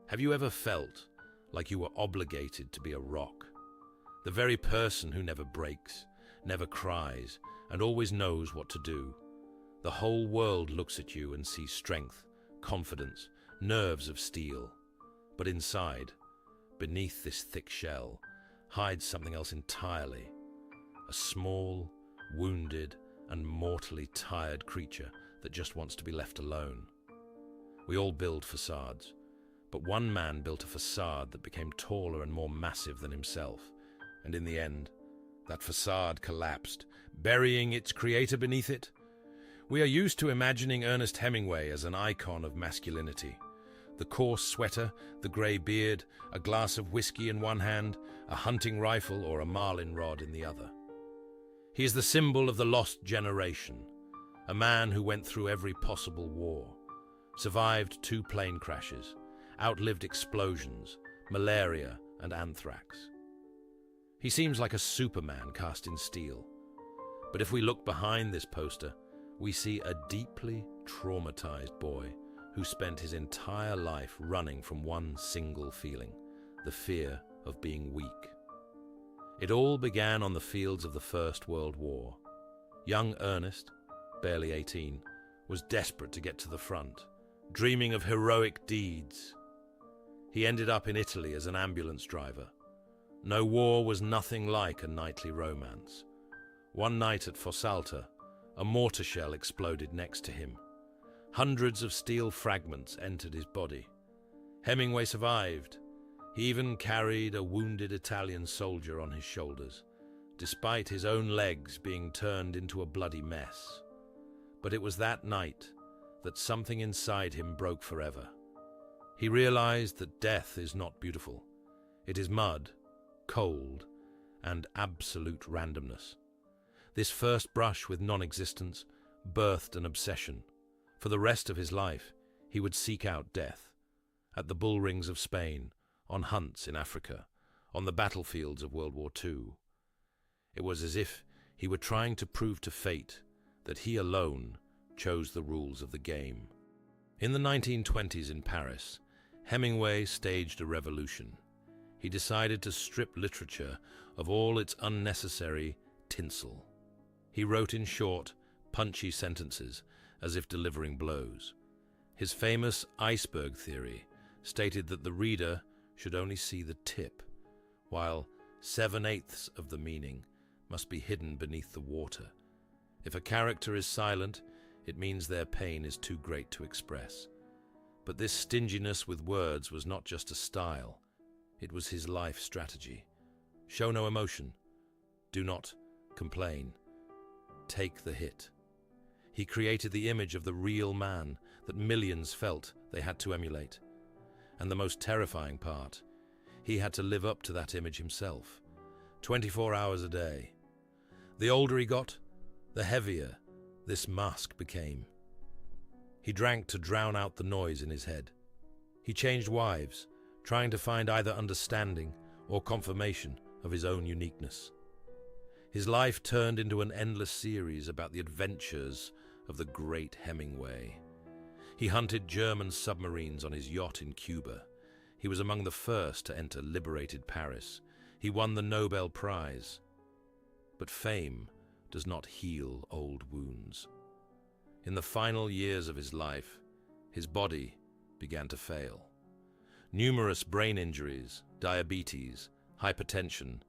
Have you ever felt like you were obligated to be a rock? The very person who never breaks, never cries, and always knows what to do. The whole world looks at you and sees strength, confidence, nerves of steel. But inside, beneath this thick shell, hides something else entirely. A small, wounded, and mortally tired creature that just wants to be left alone. We all build facades, but one man built a facade that became taller and more massive than himself, and in the end, that facade collapsed, burying its creator beneath it. We are used to imagining Ernest Hemingway as an icon of masculinity. The coarse sweater, the grey beard, a glass of whiskey in one hand, a hunting rifle or a marlin rod in the other. He is the symbol of the lost generation, a man who went through every possible war, survived 2 plane crashes, outlived explosions, malaria and anthrax. He seems like a Superman cast in steel. But if we look behind this poster, we see a deeply traumatized boy who spent his entire life running from one single feeling, the fear of being weak. It all began on the fields of the First World War. Young Ernest, barely 18, was desperate to get to the front, dreaming of heroic deeds. He ended up in Italy as an ambulance driver. No war was nothing like a knightly romance. One night at Fossalta, a mortar shell exploded next to him. Hundreds of steel fragments entered his body. Hemingway survived. He even carried a wounded Italian soldier on his shoulders, despite his own legs being turned into a bloody mess. But it was that night that something inside him broke forever. He realized that death is not beautiful. It is mud, cold, and absolute randomness. This first brush with non-existence birthed an obsession. For the rest of his life, he would seek out death. At the bull rings of Spain, on hunts in Africa, on the battlefields of World War II. It was as if he were trying to prove to fate that he alone chose the rules of the game. In the 1920s in Paris, Hemingway staged a revolution. He decided to strip literature of all its unnecessary tinsel. He wrote in short, punchy sentences, as if delivering blows. His famous Iceberg theory stated that the reader should only see the tip, while 7/8 of the meaning must be hidden beneath the water. If a character is silent, it means their pain is too great to express. But this stinginess with words was not just a style, it was his life strategy. Show no emotion. Do not complain. Take the hit. He created the image of the real man that millions felt they had to emulate. And the most terrifying part, he had to live up to that image himself, 24 hours a day. The older he got, the heavier this mask became. He drank to drown out the noise in his head. He changed wives, trying to find either understanding or confirmation of his own uniqueness. His life turned into an endless series about the adventures of the great Hemingway. He hunted German submarines on his yacht in Cuba. He was among the first to enter liberated Paris. He won the Nobel Prize. But fame does not heal old wounds. In the final years of his life, his body began to fail. Numerous brain injuries, diabetes, hypertension,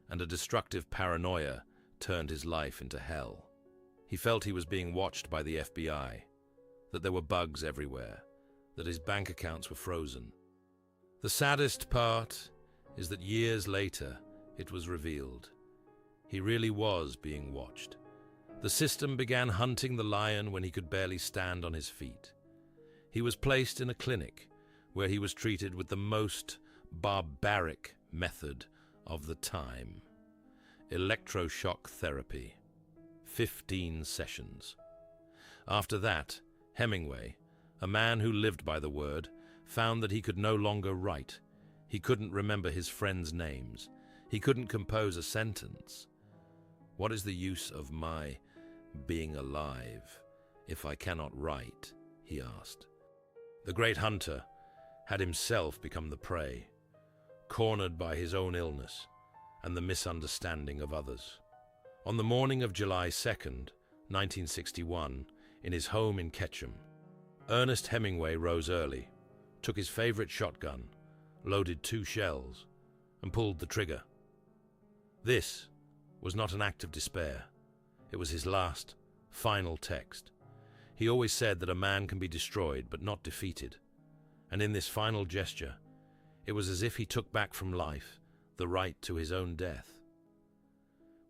and a destructive paranoia turned his life into hell. He felt he was being watched by the FBI, that there were bugs everywhere, that his bank accounts were frozen. The saddest part is that years later it was revealed. He really was being watched. The system began hunting the lion when he could barely stand on his feet. He was placed in a clinic where he was treated with the most barbaric method of the time. Electroshock therapy. 15 sessions. After that, Hemingway, a man who lived by the word, found that he could no longer write. He couldn't remember his friends' names. He couldn't compose a sentence. What is the use of my being alive if I cannot write? He asked. The great hunter had himself become the prey, cornered by his own illness and the misunderstanding of others. On the morning of July 2nd, 1961, in his home in Ketchum, Ernest Hemingway rose early, took his favorite shotgun, loaded 2 shells, and pulled the trigger. This was not an act of despair. It was his last, final text. He always said that a man can be destroyed but not defeated, and in this final gesture, it was as if he took back from life the right to his own death.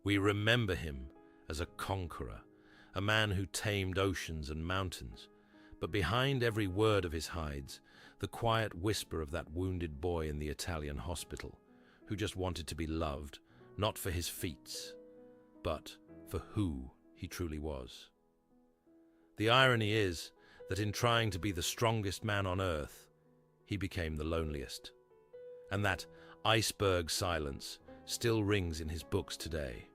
We remember him as a conqueror, a man who tamed oceans and mountains, but behind every word of his hides, the quiet whisper of that wounded boy in the Italian hospital, who just wanted to be loved, not for his feats, but for who he truly was. The irony is that in trying to be the strongest man on earth, he became the loneliest, and that Iceberg silence still rings in his books today.